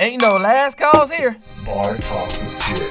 Ain't no last calls here. Bar Talk with Jay.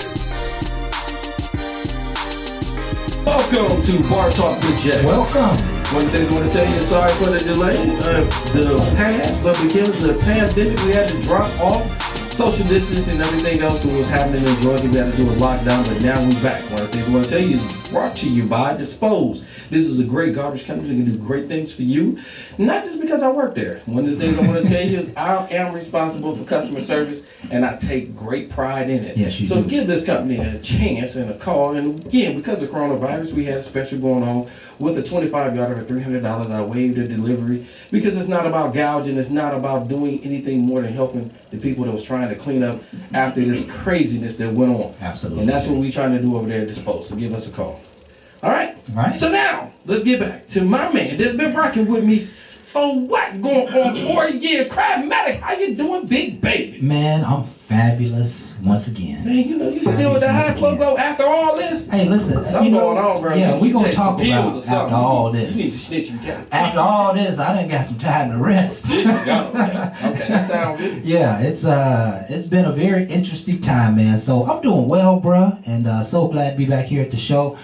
Welcome to Bar Talk with Jay. Welcome. One of the things I want to tell you, sorry for the delay. The past, but because of the pandemic, we had to drop off social distance and everything else that was happening in Georgia. We had to do a lockdown, but now we're back. One of the things I want to tell you is brought to you by Dispose. This is a great garbage company that can do great things for you, not just because I work there. One of the things I want to tell you is I am responsible for customer service, and I take great pride in it. Yes, you so do. give this company a chance and a call. And again, because of coronavirus, we had a special going on with a 25-yarder for $300. I waived the delivery because it's not about gouging. It's not about doing anything more than helping the people that was trying to clean up after this craziness that went on. Absolutely. And that's what we're trying to do over there at Dispose. So give us a call. All right? All right. So now, let's get back to my man that's been rocking with me for what? Going on 4 years. Craftmatic, how you doing, big baby? Man, I'm fabulous once again. Man, you know, you still with the high plug though after all this? Hey, listen, Something you know, going on, bro. yeah, You we gonna take talk some pills about or something. after all You need to this. snitch and get it. After all this, I done got some time to rest. There you go. Okay, that sounds good. Yeah, it's been a very interesting time, man. So I'm doing well, bruh, and so glad to be back here at the show.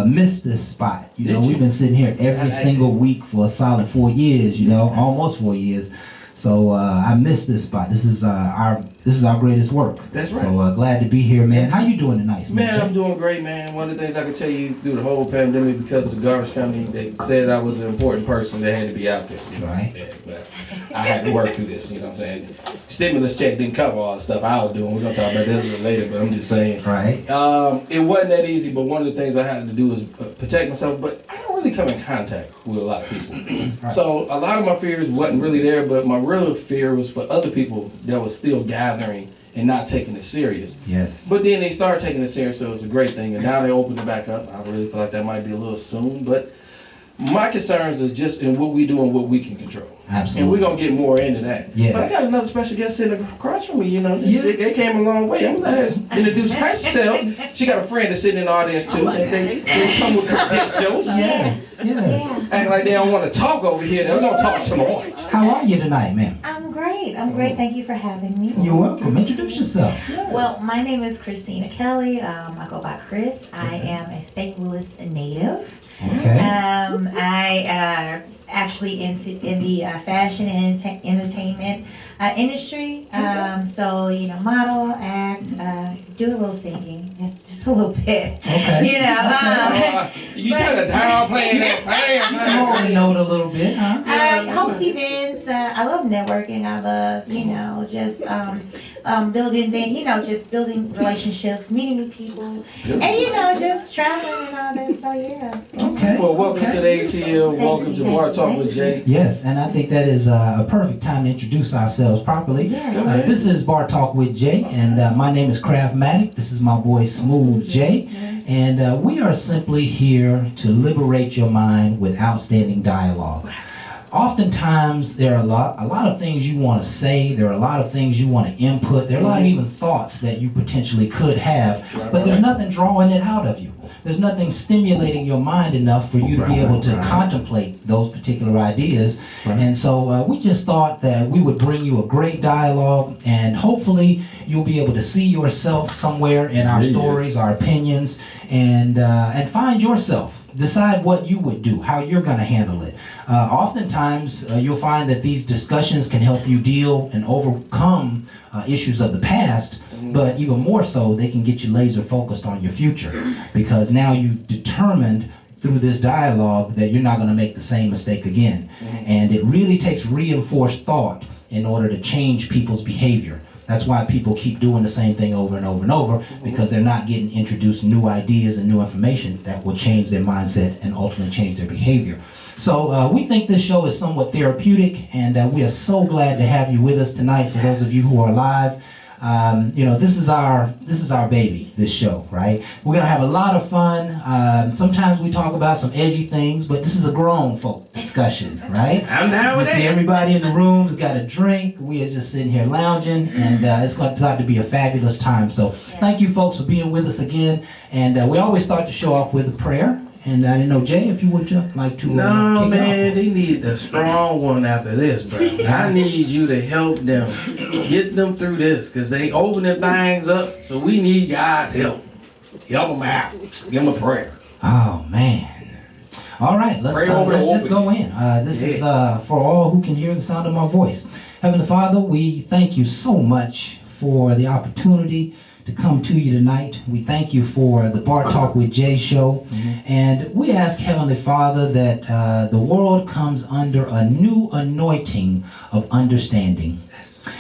Missed this spot. You know, Did you? we've been sitting here every single week for a solid 4 years. You know, almost 4 years. So I missed this spot. This is our greatest work. That's right. So glad to be here, man. How you doing tonight, Man, I'm doing great, man. One of the things I can tell you through the whole pandemic, because of the garbage company, they said I was an important person that had to be out there. You know? Right. Yeah, but I had to work through this, you know what I'm saying? Stimulus check didn't cover all the stuff I was doing. We're going to talk about this a little later, but I'm just saying. Right. It wasn't that easy, but one of the things I had to do was protect myself, but I don't really come in contact with a lot of people. Right. So a lot of my fears wasn't really there, but my real fear was for other people that was still gathering and not taking it serious. Yes. But then they started taking it serious, so it's a great thing. And now they opened it back up. I really feel like that might be a little soon. But my concerns is just in what we do and what we can control. Absolutely. And we're going to get more into that. Yeah. But I got another special guest sitting across from me, you know. Yeah. They came a long way. I'm going to let her introduce herself. She got a friend that's sitting in the audience, too. And they come with credentials. Yes. Yes. Act like they don't want to talk over here. They're going to talk tomorrow. How are you tonight, ma'am? I'm great. I'm great. Thank you for having me. You're welcome. Introduce yourself. Well, my name is Christina Kelly. I go by Chris. I am a St. Louis native. Okay. I actually in the fashion and entertainment industry. So model, act, do a little singing, just a little bit. Okay. You kind of downplaying that You can hold the note a little bit, huh? I host events. I love networking. I love, just building things, just building relationships, meeting new people, and, just traveling and all that. So, yeah. Okay. Well, welcome to the ATL. Welcome to Bar Talk with Jay. Yes, and I think that is a perfect time to introduce ourselves properly. Yeah. This is Bar Talk with Jay, and my name is Craftmatic. This is my boy Smooth Jay, and we are simply here to liberate your mind with outstanding dialogue. Oftentimes, there are a lot of things you want to say. There are a lot of things you want to input. There are a lot of even thoughts that you potentially could have, but there's nothing drawing it out of you. There's nothing stimulating your mind enough for you to be able to contemplate those particular ideas. And so we just thought that we would bring you a great dialogue, and hopefully you'll be able to see yourself somewhere in our stories, our opinions, and find yourself. Decide what you would do, how you're going to handle it. Oftentimes, you'll find that these discussions can help you deal and overcome issues of the past, but even more so, they can get you laser focused on your future, because now you've determined through this dialogue that you're not going to make the same mistake again. And it really takes reinforced thought in order to change people's behavior. That's why people keep doing the same thing over and over and over, because they're not getting introduced new ideas and new information that will change their mindset and ultimately change their behavior. So we think this show is somewhat therapeutic, and we are so glad to have you with us tonight. For those of you who are live, this is our baby, this show, right? We're gonna have a lot of fun. Sometimes we talk about some edgy things, but this is a grown folk discussion, right? I'm down with You see that. everybody in the room has got a drink. We are just sitting here lounging, and it's about to be a fabulous time. So thank you folks for being with us again. And we always start the show off with a prayer. And I didn't know, Jay, if you would like to No, kick man, it off. they need a strong one after this, bro. I need you to help them, get them through this, because they opening things up, so we need God's help. Help them out. Give them a prayer. Oh, man. All right, let's just go in. This is for all who can hear the sound of my voice. Heavenly Father, we thank you so much for the opportunity to come to you tonight. We thank you for the Bar Talk with Jay show. And we ask, Heavenly Father, that the world comes under a new anointing of understanding.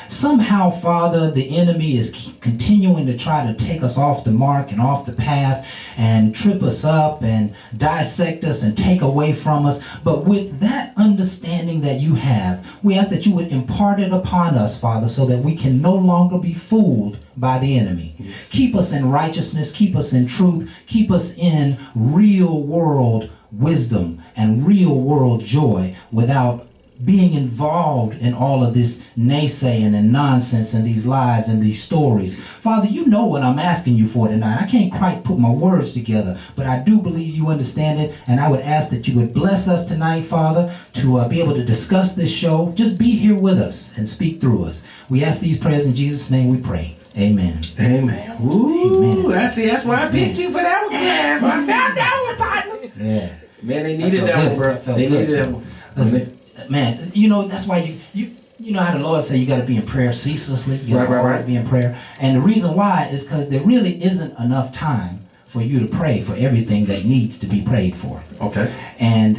Somehow, Father, the enemy is continuing to try to take us off the mark and off the path and trip us up and dissect us and take away from us. But with that understanding that you have, we ask that you would impart it upon us, Father, so that we can no longer be fooled by the enemy. Yes. Keep us in righteousness, keep us in truth, keep us in real world wisdom and real world joy without being involved in all of this naysaying and nonsense and these lies and these stories. Father, you know what I'm asking you for tonight. I can't quite put my words together, but I do believe you understand it, and I would ask that you would bless us tonight, Father, to be able to discuss this show. Just be here with us and speak through us. We ask these prayers in Jesus' name we pray. Amen. Amen. Ooh, Amen. That's why I picked you for that one, man. I found that one, partner. Yeah. Man, they needed that one, bro. They needed that one. Listen, man, you know, that's why you know how the Lord said you got to be in prayer ceaselessly. You got to always be in prayer. And the reason why is because there really isn't enough time for you to pray for everything that needs to be prayed for. Okay. And,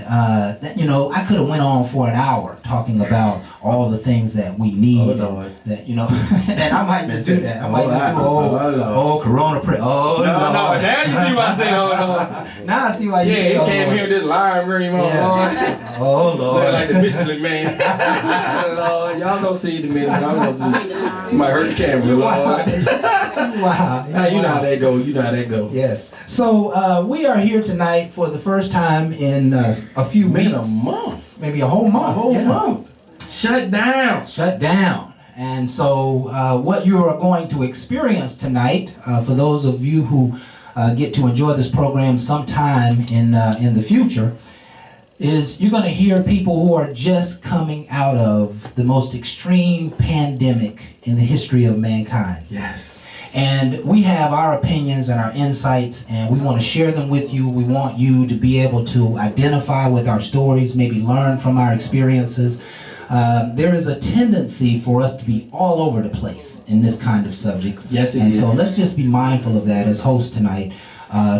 you know, I could have went on for an hour talking about all the things that we need. Oh, Lord. That, you know, and I might just do that. I might just do Corona prayer. Oh, no, Lord. now you see why I say, oh, Lord. Now I see why you say, he oh, came Lord. here with this lying room, Yeah. Oh, Lord. Look like the Michelin man. Oh, Lord, y'all gonna see it in a minute. Y'all gonna see it. You might hurt the camera, Lord. Wow. Hey, you know how that go. You know how that go. Yes. So we are here tonight for the first time in a few weeks. A month. Maybe a whole month. A whole month. Shut down. Shut down. And so what you are going to experience tonight, for those of you who get to enjoy this program sometime in the future, is you're going to hear people who are just coming out of the most extreme pandemic in the history of mankind. Yes. And we have our opinions and our insights, and we want to share them with you. We want you to be able to identify with our stories, maybe learn from our experiences. There is a tendency for us to be all over the place in this kind of subject. Yes, it and is. so let's just be mindful of that as hosts tonight,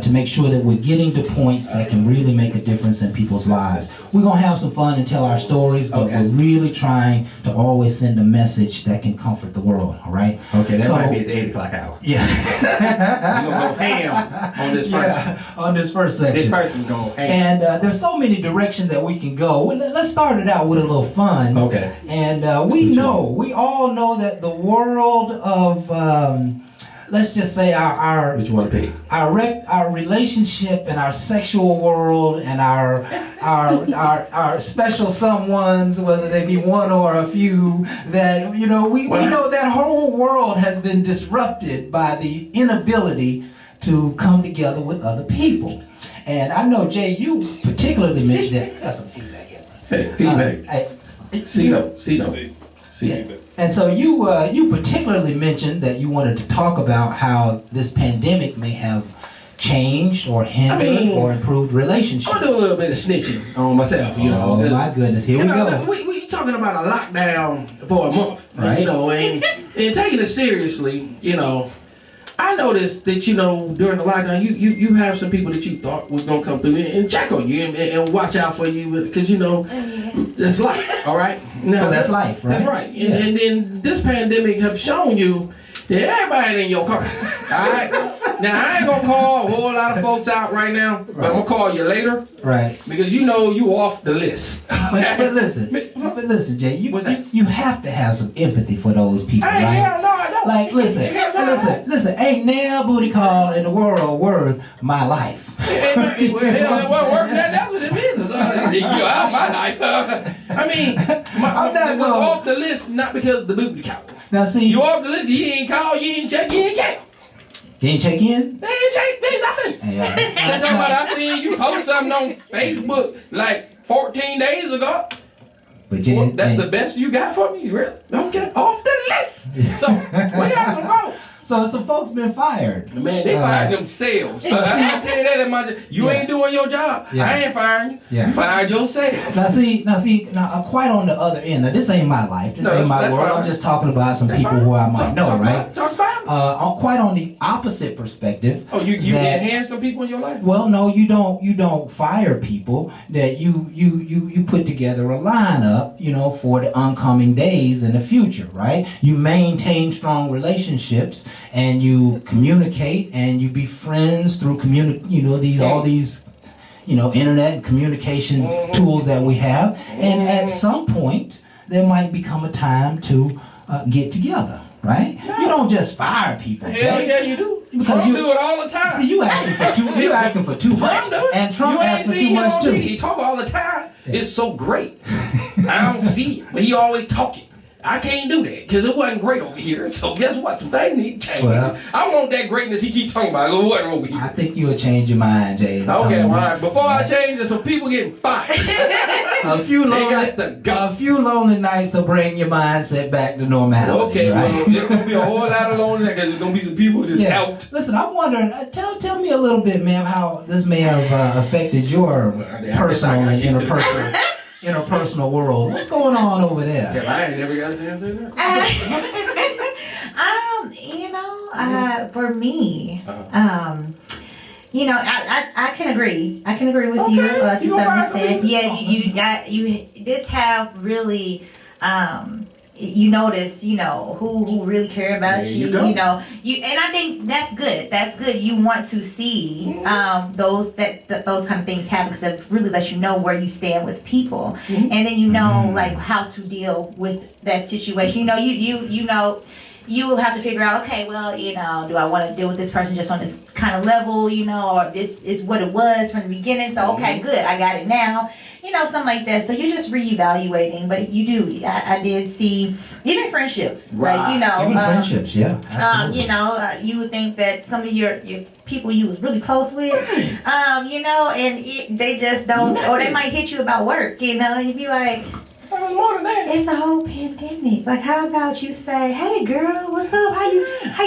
to make sure that we're getting to points that can really make a difference in people's lives. We're going to have some fun and tell our stories, but we're really trying to always send a message that can comfort the world, all right? Okay, that might be at the 8 o'clock hour. Yeah. We're going to go ham on this first. Yeah, on this first section. This person's going ham. And there's so many directions that we can go. Let's start it out with a little fun. Okay. And we all know that the world of, let's just say our Which one to pick? our relationship and our sexual world and our special someones, whether they be one or a few, that we know that whole world has been disrupted by the inability to come together with other people. And I know, Jay, you particularly mentioned that. Got some feedback here. Hey, feedback. See. And so you particularly mentioned that you wanted to talk about how this pandemic may have changed or hindered or improved relationships. I'm doing a little bit of snitching on myself, Oh my goodness, here we go. We talking about a lockdown for a month, right? And taking it seriously, I noticed that, during the lockdown, you have some people that you thought was going to come through and check on you and watch out for you because, that's life, all right? Now, that's life, right? That's right. And then this pandemic have shown you that everybody ain't in your car, all right? Now, I ain't going to call a whole lot of folks out right now, but I'm going to call you later. Right. Because you off the list. But listen, Jay, you have to have some empathy for those people, right? Hell no, I don't. Like, listen, ain't nail booty call in the world worth my life. Well, it wasn't worth that. That's what it means. You're out my life. I was off the list not because of the booty call. Now, see, you off the list, you ain't call, you ain't check, you ain't care. They ain't check in? They ain't check, they nothing. Yeah. That's talking about I seen you post something on Facebook like 14 days ago. But Jay, That's the best you got for me? Really? Okay, off the list. So, we got some folks. So some folks been fired. Man, they fired themselves. So I tell you that in my you ain't doing your job. Yeah. I ain't firing you. Yeah. You fired yourself. Now, quite on the other end. Now, this ain't my life. This ain't my that's world. fine. I'm just talking about some That's people fine. who I might know, right? Talk about it. Quite on the opposite perspective. Oh, you that- enhance some people in your life? Well, no, you don't fire people. That you put together a lineup, for the oncoming days in the future, right? You maintain strong relationships and you communicate and you be friends through all these internet and communication tools that we have. And at some point, there might become a time to get together, right? You don't just fire people. Hell Jay. yeah, you do. Because Trump you- do it all the time. See, you asking for too much, Trump do it. and Trump you ain't asks for seen too him much on too. TV. He talk all the time. It's so great. I don't see it, but he always talking. I can't do that because it wasn't great over here. So guess what? Some things need to change. Well, I want that greatness he keep talking about. It wasn't over here. I think you'll change your mind, Jay. in the Okay, coming all right. months, Before I right? change, there's some people getting fired. A few got to go. lonely nights will bring your mindset back to normality. Okay, right? well, there's gonna be a whole lot of loneliness because there's gonna be some people just out. Listen, I'm wondering. Tell me a little bit, ma'am, how this may have affected your personal and interpersonal world. What's going on over there? Yeah, I ain't never got a chance to say that. For me, Uh-huh. I can agree. I can agree with you Okay, to you some gonna find extent. something? Yeah, you this have really. You notice, who really care about There you. you go. And I think that's good. That's good. You want to see those kind of things happen because it really lets you know where you stand with people, and then like how to deal with that situation. You will have to figure out, okay, well, do I want to deal with this person just on this kind of level, or this is what it was from the beginning. So, okay, good, I got it now, something like that. So you're just reevaluating, but you do. I did see even friendships, Right. Even friendships, yeah. Absolutely. you would think that some of your people you was really close with, and they just don't, or they might hit you about work, and you'd be like. That was more than that. It's a whole pandemic. Like, how about you say, "Hey, girl, what's up? How you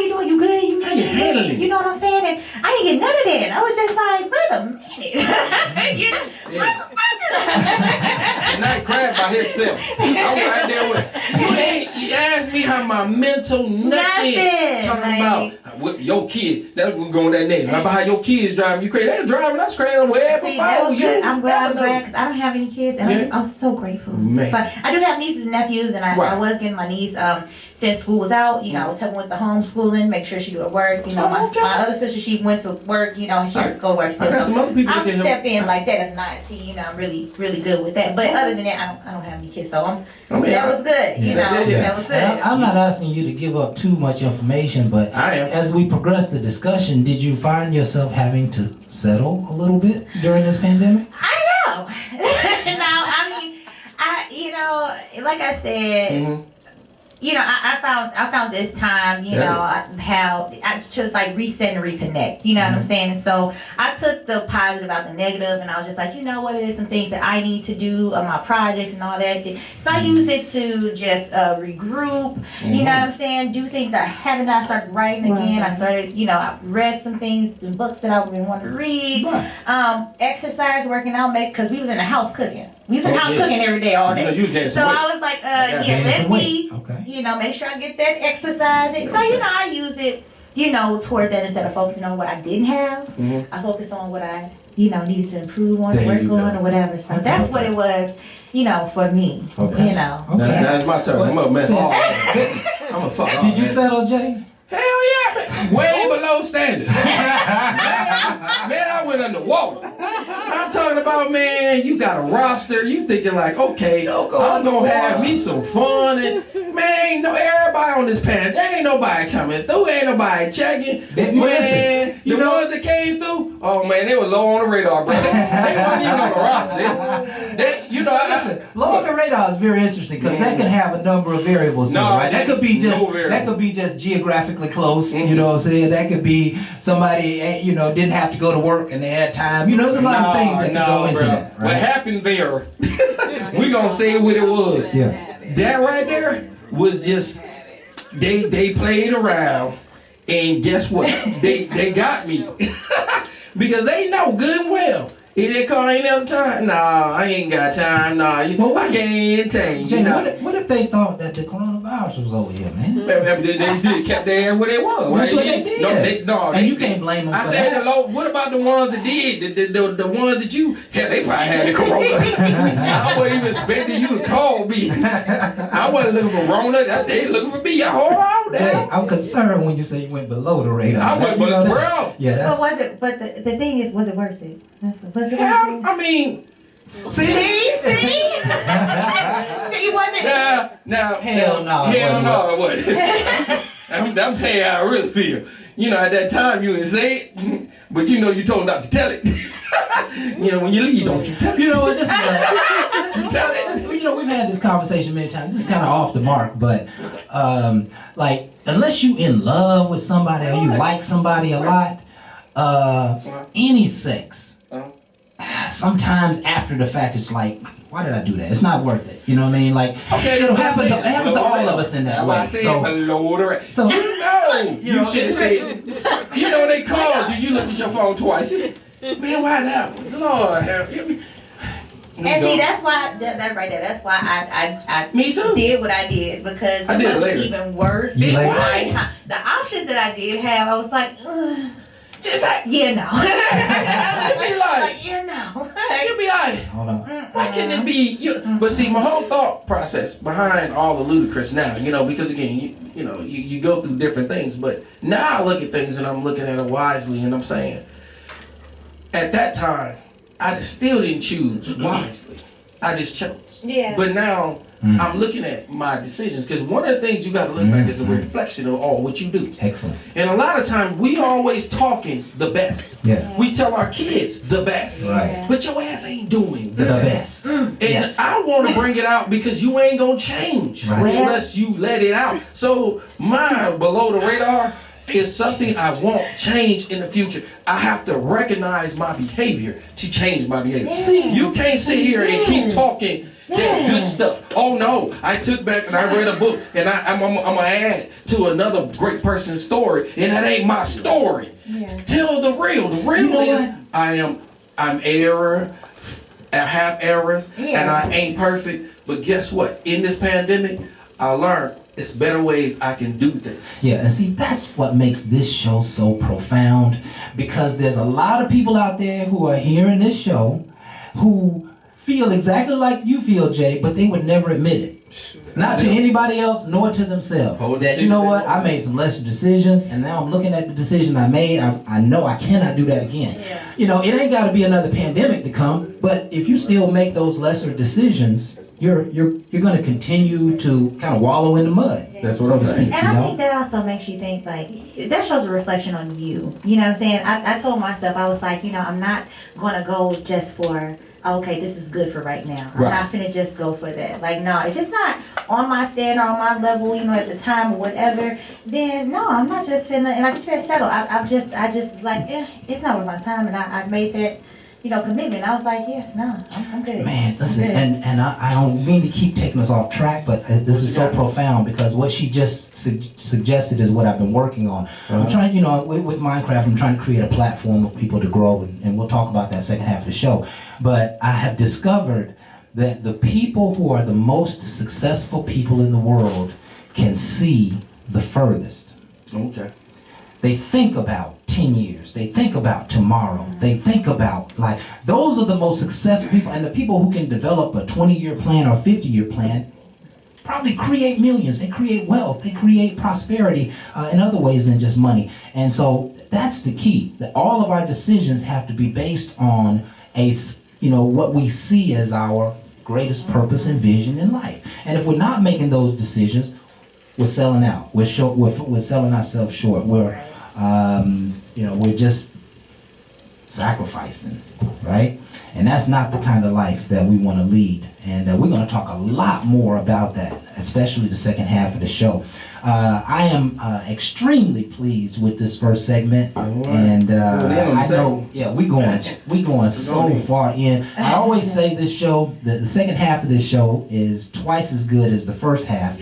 doing? You good? You How you handling it? You know what I'm saying?" And I didn't get none of that. I was just like, "Wait a minute." Tonight, Crab by himself. I'm right there with you asked me how my mental nothing. Talking Like- about with your kid. That's what going that next. How about how your kids driving you crazy? They're driving us crazy wherever See, that follow was you. good. I'm glad never know. because I don't have any kids, and Yeah. I'm so grateful. Man. But I do have nieces and nephews, and I Right. was getting my niece since school was out. I was helping with the homeschooling, make sure she do her work. Oh, My okay. other sister, she went to work. She would go to work still. I got So some other people that I'm can help. step in like that as an IT. I'm really, really good with that. But other than that, I don't have any kids, so that was good. That was good. And I'm not asking you to give up too much information, but I am. as we progress the discussion, did you find yourself having to settle a little bit during this pandemic? I know. Like I said, Mhm. I found this time, how I just like reset and reconnect. You know what I'm saying? So I took the positive out the negative, and I was just like, what, it is some things that I need to do on my projects and all that. So I used it to just regroup. You know what I'm saying? Do things that I haven't. I started writing again. I started, I read some things, the books that I've been wanting to read. Exercise, working out, because we was in the house cooking. We was in the house cooking every day, all day. You was getting So some weight. I was like, Gaining let some me, weight. Okay. make sure I get that exercise. So, I use it, towards that instead of focusing on what I didn't have. Mhm. I focused on what I, needed to improve on, There work you on, go. or whatever. So that's what it was, for me. Okay. Yeah. Now it's my turn. I'm up, man. So- I'm a fuck. Did you settle, Jay? Hell yeah, man. Way below standard. man, I went underwater. I'm talking about, man, you got a roster. You thinking like, okay, I'm going to have me some fun. And Man, no, everybody on this path. There ain't nobody coming through. Ain't nobody checking. Listen, Man, you the know- ones that came through, oh man, they were low on the radar, bro. They weren't even on the roster. Listen, low on the radar is very interesting because that can have a number of variables to it, right? That could be just geographically close. You know what I'm saying? That could be somebody didn't have to go to work and they had time. You know, there's a lot of things that can go into that. Right? What happened there? We gonna say what it was. Yeah. That right there was just they played around, and guess what? they got me because they know good and well. If they call any other time, nah, I ain't got time. Nah, I can't entertain. Jay, what if they thought that the coronavirus was over here, man? They kept their ass where they was. That's what they did. And you can't blame them I for said, that. what about the ones that did? The ones that you had, they probably had the corona. I wasn't even expecting you to call me. I wasn't looking for Rona. They looking for me. Hold on now. Hey, I'm concerned when you say you went below the radar. I went below, bro. Yeah, that's... But was it? But the thing is, was it worth it? Was it worth it? I mean, See, was it? Hell no, it wasn't. I'm telling you how I really feel. You know, at that time you didn't say it, but you know you told not to tell it. You know, when you leave, don't you tell it. You know what? We've had this conversation many times. This is kind of off the mark, but like, unless you in love with somebody or you like somebody a lot, any sex, sometimes after the fact, it's like, why did I do that? It's not worth it. You know what I mean? Like, okay, it happens to all of us in that way. So you should have said, you know when they called you, you looked at your phone twice. Man, why that? Lord have you. And see, that's why that right there. That's why I Me too. did what I did because I it did wasn't later. even worth You it. later? My time. The options that I did have, I was like, yeah, no. You be like, yeah, no. you be like, hold on. why can't it be you? But see, my whole thought process behind all the ludicrous now, because again, you go through different things. But now I look at things and I'm looking at it wisely, and I'm saying, at that time, I still didn't choose wisely. I just chose. Yeah. But now I'm looking at my decisions because one of the things you got to look back is a reflection of all what you do. Excellent. And a lot of times we always talking the best. Yes. We tell our kids the best. Right. But your ass ain't doing the best. And Yes. I want to bring it out because you ain't gonna change Right. unless you let it out. So my below the radar is something I won't change in the future. I have to recognize my behavior to change my behavior. Yeah. You can't sit here and keep talking that good stuff. Oh no, I took back and I read a book and I'm gonna add to another great person's story, and that ain't my story. Yeah. Tell the real. The real know is what? I'm error, I have errors, Yeah. and I ain't perfect. But guess what? In this pandemic, I learned it's better ways I can do things. Yeah, and see, that's what makes this show so profound, because there's a lot of people out there who are hearing this show who feel exactly like you feel, Jay, but they would never admit it. Not to anybody else, nor to themselves. That, you know what, I made some lesser decisions, and now I'm looking at the decision I made. I know I cannot do that again. Yeah. It ain't got to be another pandemic to come, but if you still make those lesser decisions, you're going to continue to kind of wallow in the mud. That's what so I'm to saying. speak, And I think that also makes you think, like, that shows a reflection on you. You know what I'm saying? I told myself, I was like, I'm not going to go just for, okay, this is good for right now. I'm not finna just go for that. Like, no, if it's not on my standard, on my level, at the time or whatever, then no, I'm not just finna, and like you said, settle. I just was like, it's not worth my time, and I made that, commitment. I was like, yeah, no, I'm good. Man, listen, I'm good. and I don't mean to keep taking us off track, but this is so profound because what she just suggested is what I've been working on. I'm trying, with Minecraft, I'm trying to create a platform for people to grow, and we'll talk about that second half of the show. But I have discovered that the people who are the most successful people in the world can see the furthest. Okay. They think about 10 years. They think about tomorrow. They think about life. Those are the most successful people. And the people who can develop a 20-year plan or 50-year plan probably create millions. They create wealth. They create prosperity in other ways than just money. And so that's the key. That all of our decisions have to be based on what we see as our greatest purpose and vision in life. And if we're not making those decisions, we're selling out. We're selling ourselves short. We're we're just sacrificing, right? And that's not the kind of life that we want to lead. And we're going to talk a lot more about that, especially the second half of the show. I am extremely pleased with this first segment, and I know, we going so far in. I always say this show, the second half of this show is twice as good as the first half,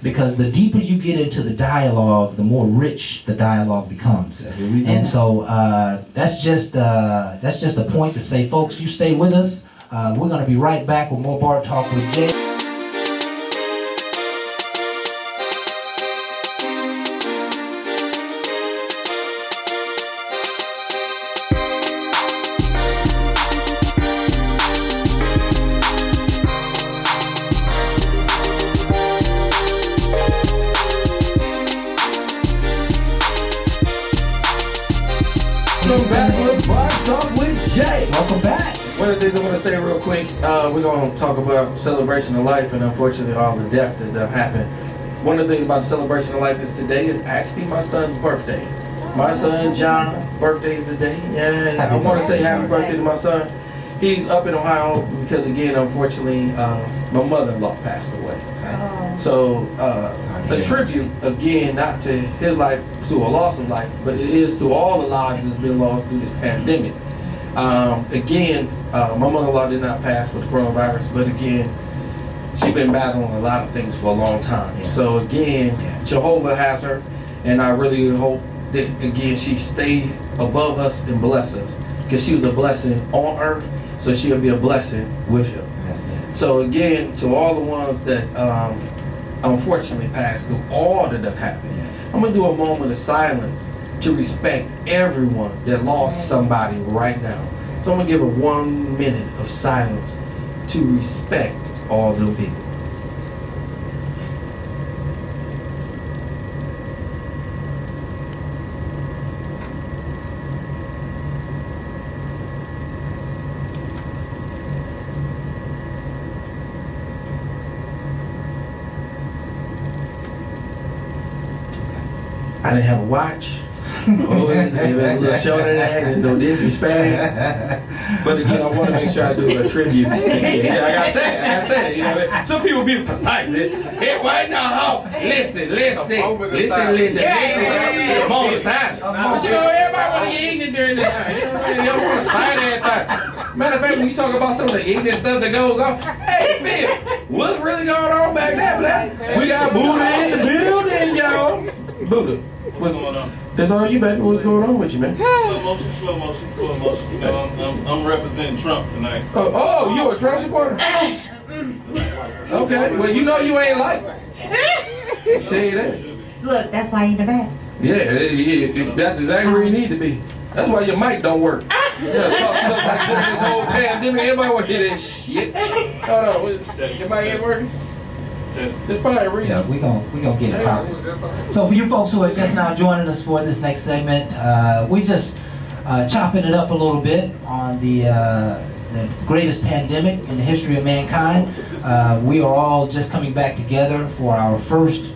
because the deeper you get into the dialogue, the more rich the dialogue becomes. And so that's just a point to say, folks, you stay with us. We're going to be right back with more Bar Talk with Jay. Welcome back with Bar Talk with Jay. Welcome back. One of the things I want to say real quick, we're going to talk about celebration of life and unfortunately all the death that have happened. One of the things about celebration of life is today is actually my son's birthday. My son John's birthday is today, and I want to say happy birthday to my son. He's up in Ohio because, again, unfortunately, my mother-in-law passed away. So a tribute, again, not to his life, to a loss of life, but it is to all the lives that's been lost through this pandemic. Again, my mother-in-law did not pass with the coronavirus, but again, she's been battling a lot of things for a long time. Yeah. So again, Jehovah has her, and I really hope that, again, she stay above us and bless us, because she was a blessing on earth, so she'll be a blessing with him. So again, to all the ones that unfortunately passed through all that have happened, I'm going to do a moment of silence to respect everyone that lost somebody right now. So I'm going to give a 1 minute of silence to respect all the people. I didn't have a watch. It was a little shorter than that, and no disrespect. But again, I want to make sure I do a tribute. Yeah, I gotta say it. You know, some people be precise. Hey, why now? Listen. It's a moment of silence. But you know, everybody want to get ignorant during this time. You know what I mean? You don't want to fight everything. Matter of fact, when you talk about some of the ignorant stuff that goes on, hey, Phil, what's really going on back there, Black? We got Buddha in the building, y'all. Buddha. What's going on? That's all you, baby. What's going on with you, man? Slow motion. You know, I'm representing Trump tonight. Oh, you a Trump supporter? Okay. Well, you know you ain't like it. Tell you that. Look, that's why you're in the back. Yeah, that's exactly where you need to be. That's why your mic don't work. Yeah, talk like this whole pandemic. Everybody want to hear this shit. Hold on. Your mic ain't working? It's probably a reason. Yeah, we gonna get it top. So for you folks who are just now joining us for this next segment, we just chopping it up a little bit on the greatest pandemic in the history of mankind. We are all just coming back together for our first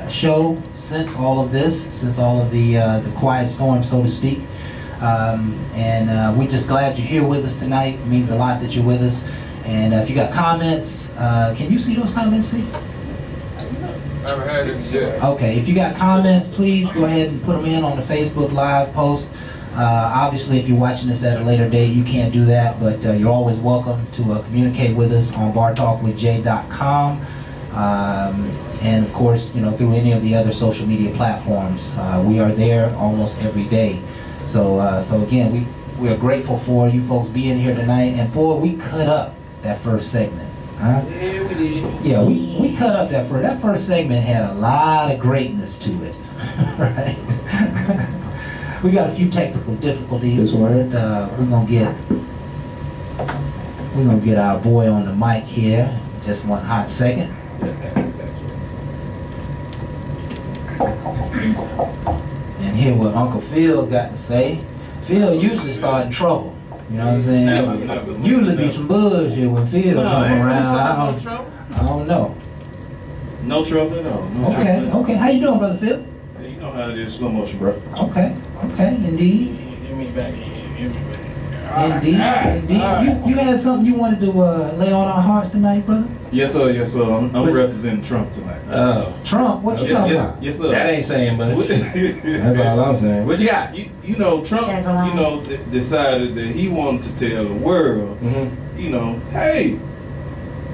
show since all of the quiet storm, so to speak. And we're just glad you're here with us tonight. It means a lot that you're with us. And if you got comments, can you see those comments, see? I haven't had it yet. Okay, if you got comments, please go ahead and put them in on the Facebook Live post. Obviously, if you're watching this at a later date, you can't do that, but you're always welcome to communicate with us on bartalkwithj.com. And of course, you know, through any of the other social media platforms. We are there almost every day. So again, we are grateful for you folks being here tonight. And boy, we cut up that first segment. Huh? Yeah, we did. Yeah, we cut up that first segment had a lot of greatness to it. Right? We got a few technical difficulties. We're gonna get our boy on the mic here. Just one hot second. And hear what Uncle Phil got to say. Phil usually starting trouble. You know what I'm saying? Never. Usually be some bullshit when Phil come around. I don't know. No trouble at all. No Okay, trouble. okay. How you doing, Brother Phil? Hey, you know how it is, slow motion, bro. Okay, okay, indeed. Give me back here. Give me back. Indeed, indeed. You had something you wanted to lay on our hearts tonight, brother? Yes, sir. Yes, sir. I'm representing Trump tonight. Oh, Trump, what you talking about? Yes, sir. that ain't saying much. That's all I'm saying. What you got? You know, Trump, That's a lie. you know, decided that he wanted to tell the world, Mm-hmm. you know, hey,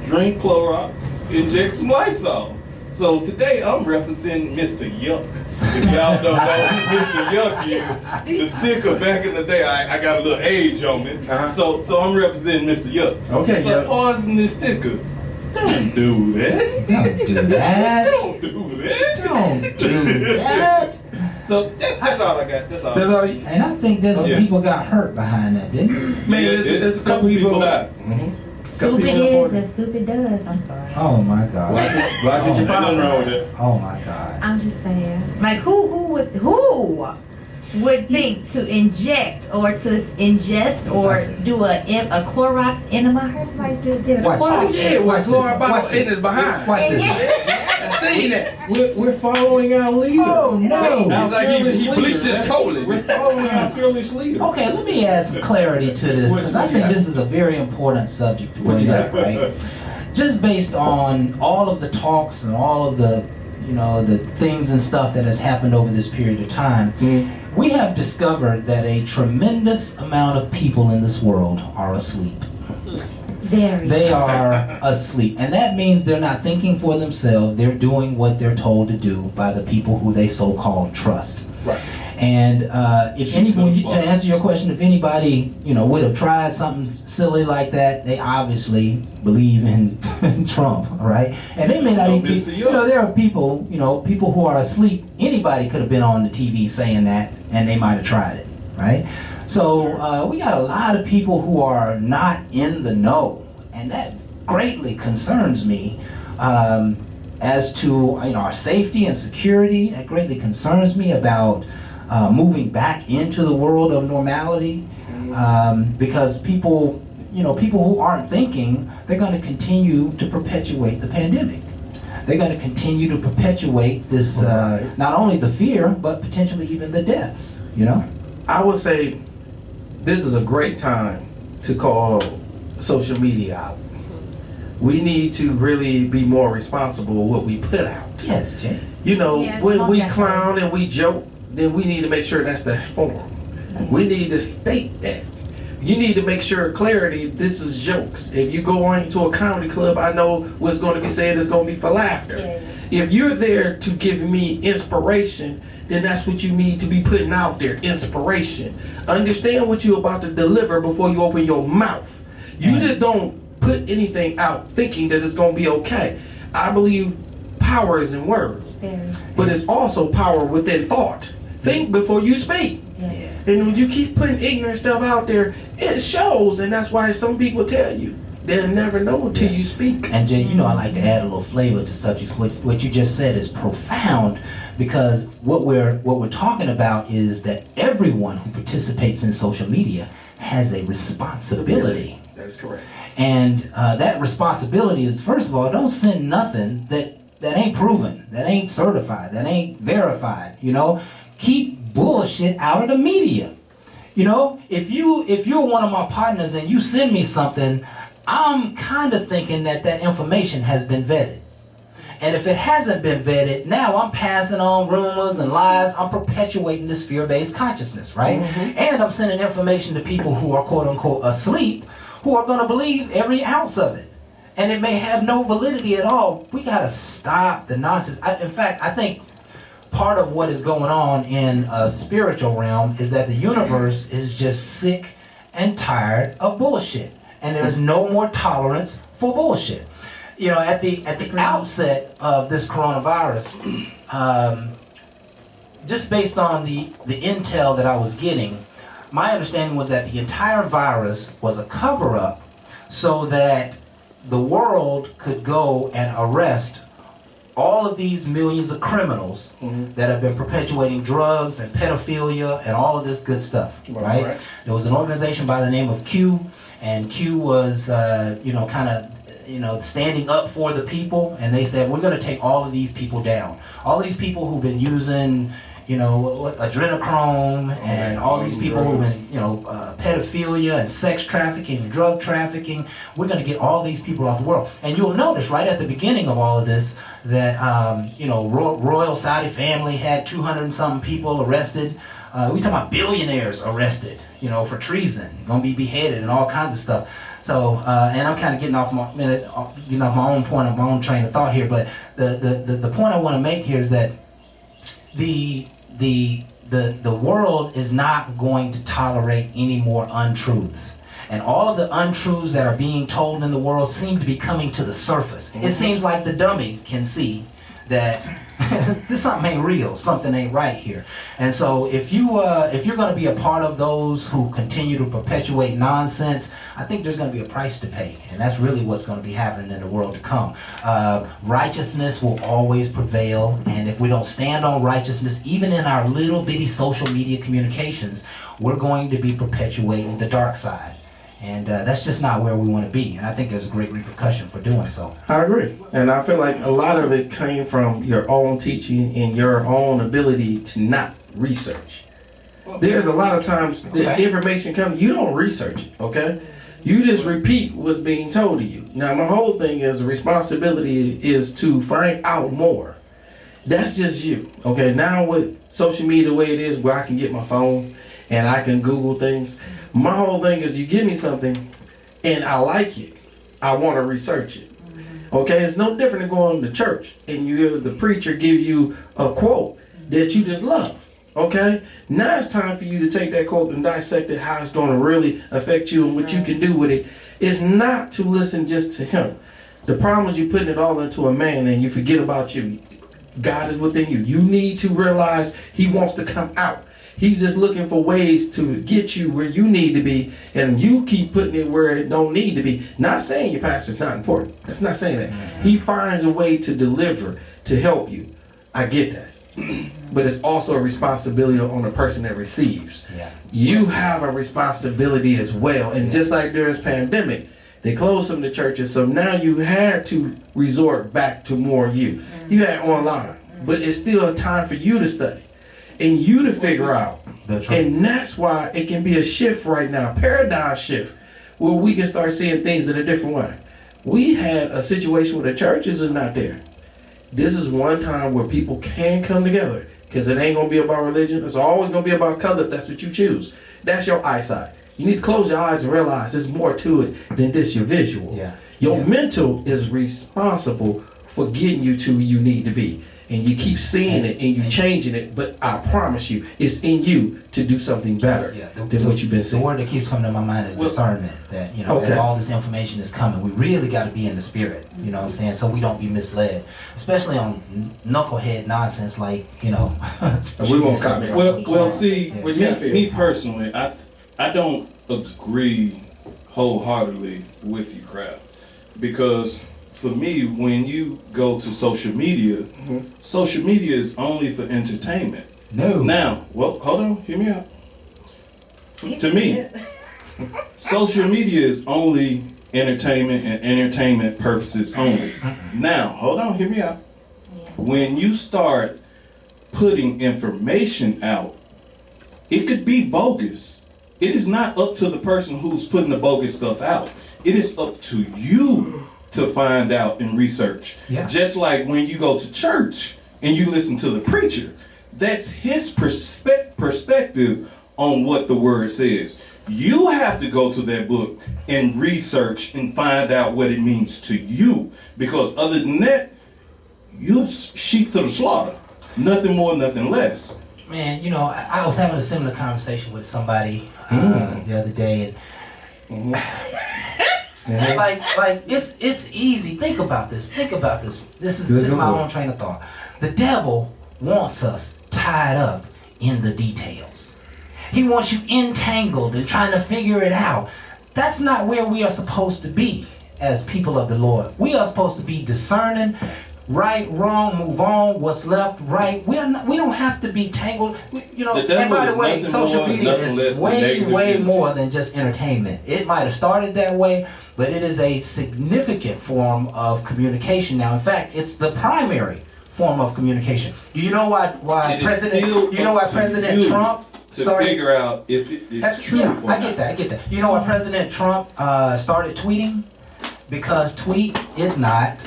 drink Clorox, inject some Lysol. So today I'm representing Mr. Yuck. If y'all don't know who Mr. Yuck is, the sticker back in the day, I got a little age on it. Uh-huh. So I'm representing Mr. Yuck. Okay, It's a Yuck. poisonous sticker. Don't do that. Don't do that. Don't do that. Don't do that. So that's all I got. That's all. That's all you. And I think there's some Yeah. people got hurt behind that, didn't they? Man, Yeah, there's a a couple people died. Mm-hmm. Stupid is and stupid does. I'm sorry. Oh my God. Watch it, Oh, your Ain't nothing wrong with power. that. Oh my God. I'm just saying. Like who would think to inject or to ingest or do a Clorox enema? I heard somebody did a Watch Clorox. Oh yeah, with Watch Flora this. bottle Watch in this. his behind. Watch this. I seen that. We're following our leader. Oh no. It's like he bleached his colon. We're following our fearless leader. Okay, let me add some clarity to this because I think this is a very important subject to bring up, right? Just based on all of the talks and all of the, you know, the things and stuff that has happened over this period of time, we have discovered that a tremendous amount of people in this world are asleep. Very. They are asleep. And that means they're not thinking for themselves. They're doing what they're told to do by the people who they so-called trust. Right. And if anyone, to answer your question, if anybody, you know, would have tried something silly like that, they obviously believe in Trump, right? And they may not even be, Mr. you know, there are people, you know, people who are asleep. Anybody could have been on the TV saying that, and they might have tried it, right? So we got a lot of people who are not in the know, and that greatly concerns me. As to, you know, our safety and security, that greatly concerns me about moving back into the world of normality, because people, you know, people who aren't thinking, they're going to continue to perpetuate the pandemic. They're going to continue to perpetuate this, not only the fear, but potentially even the deaths, you know? I would say this is a great time to call social media out. We need to really be more responsible with what we put out. Yes, Jay. You know, Yeah, when we definitely. clown and we joke, then we need to make sure that's the form. We need to state that. You need to make sure clarity, this is jokes. If you go into a comedy club, I know what's going to be said is going to be for laughter. Yeah. If you're there to give me inspiration, then that's what you need to be putting out there, inspiration. Understand what you're about to deliver before you open your mouth. You just don't put anything out thinking that it's going to be okay. I believe power is in words, Very. but it's also power within thought. Think before you speak. Yes. And when you keep putting ignorant stuff out there, it shows, and that's why some people tell you they'll never know until you speak. And Jay, you know I like to add a little flavor to subjects. What you just said is profound, because what we're talking about is that everyone who participates in social media has a responsibility. That's correct. And that responsibility is, first of all, don't send nothing that ain't proven, that ain't certified, that ain't verified. You know, keep bullshit out of the media. You know, if you're one of my partners and you send me something, I'm kind of thinking that information has been vetted. And if it hasn't been vetted, now I'm passing on rumors and lies. I'm perpetuating this fear-based consciousness, right? And I'm sending information to people who are quote-unquote asleep, who are going to believe every ounce of it. And it may have no validity at all. We got to stop the nonsense. In fact, I think part of what is going on in a spiritual realm is that the universe is just sick and tired of bullshit. And there's no more tolerance for bullshit. You know, at the outset of this coronavirus, just based on the intel that I was getting, my understanding was that the entire virus was a cover-up so that the world could go and arrest all of these millions of criminals that have been perpetuating drugs and pedophilia and all of this good stuff, right? There was an organization by the name of Q, and Q was, you know, kind of standing up for the people, and they said, we're going to take all of these people down. All these people who've been using, adrenochrome, and all these people who've been, pedophilia and sex trafficking and drug trafficking. We're going to get all these people off the world. And you'll notice right at the beginning of all of this that, Royal Saudi family had 200 and something people arrested. We talking about billionaires arrested, for treason, going to be beheaded and all kinds of stuff. So, and I'm kind of getting off my own point of my own train of thought here, but the point I want to make here is that the world is not going to tolerate any more untruths. And all of the untruths that are being told in the world seem to be coming to the surface. It seems like the dummy can see that this something ain't real, something ain't right here. And so if you're going to be a part of those who continue to perpetuate nonsense, I think there's going to be a price to pay, and that's really what's going to be happening in the world to come. Righteousness will always prevail, and if we don't stand on righteousness, even in our little bitty social media communications, we're going to be perpetuating the dark side. And that's just not where we want to be. And I think there's a great repercussion for doing so. I agree. And I feel like a lot of it came from your own teaching and your own ability to not research. There's a lot of times the information comes, you don't research it, okay? You just repeat what's being told to you. Now, my whole thing is the responsibility is to find out more. That's just you, okay? Now with social media the way it is, where I can get my phone and I can Google things, my whole thing is you give me something and I like it, I want to research it. Okay, it's no different than going to church and the preacher give you a quote that you just love. Okay, now it's time for you to take that quote and dissect it, how it's going to really affect you and what you can do with it. It's not to listen just to him. The problem is you putting it all into a man and you forget about you. God is within you. You need to realize he wants to come out. He's just looking for ways to get you where you need to be, and you keep putting it where it don't need to be. Not saying your pastor's not important. That's not saying that. He finds a way to deliver, to help you. I get that. But it's also a responsibility on the person that receives. Yeah. You have a responsibility as well. And just like during this pandemic, they closed some of the churches, so now you had to resort back to more you. You had online, but it's still a time for you to study and you to figure out. That's right. And that's why it can be a shift right now, paradigm shift, where we can start seeing things in a different way. We had a situation where the churches are not there. This is one time where people can come together, because it ain't going to be about religion. It's always going to be about color if that's what you choose. That's your eyesight. You need to close your eyes and realize there's more to it than just your visual. Yeah. Your mental is responsible for getting you to where you need to be. And you keep seeing it and you changing it, but I promise you, it's in you to do something better than what you've been seeing. The word that keeps coming to my mind is discernment. That, as all this information is coming, we really got to be in the spirit, you know what I'm saying, so we don't be misled, especially on knucklehead nonsense like, we won't comment. Well, see, With me personally, I don't agree wholeheartedly with you, Kraft, because for me, when you go to social media, social media is only for entertainment. No. Now, well, hold on, hear me out. To me, social media is only entertainment and entertainment purposes only. Now, hold on, hear me out. When you start putting information out, it could be bogus. It is not up to the person who's putting the bogus stuff out. It is up to you to find out and research. Yeah. Just like when you go to church and you listen to the preacher, that's his perspective on what the word says. You have to go to that book and research and find out what it means to you, because other than that, you're sheep to the slaughter. Nothing more, nothing less. Man, I was having a similar conversation with somebody the other day, and like it's easy. Think about this. This is just my own train of thought. The devil wants us tied up in the details. He wants you entangled and trying to figure it out. That's not where we are supposed to be as people of the Lord. We are supposed to be discerning, Right, wrong, move on. What's left, right. We don't have to be tangled. The devil And by the is way, nothing social more, media nothing less is than way, negative way energy. more than just entertainment. It might have started that way, but it is a significant form of communication now. In fact, it's the primary form of communication. Do you know why It is still President you Trump to started? figure out if it's true. Yeah, or I not. get that. You know why President Trump started tweeting? Because tweet is not,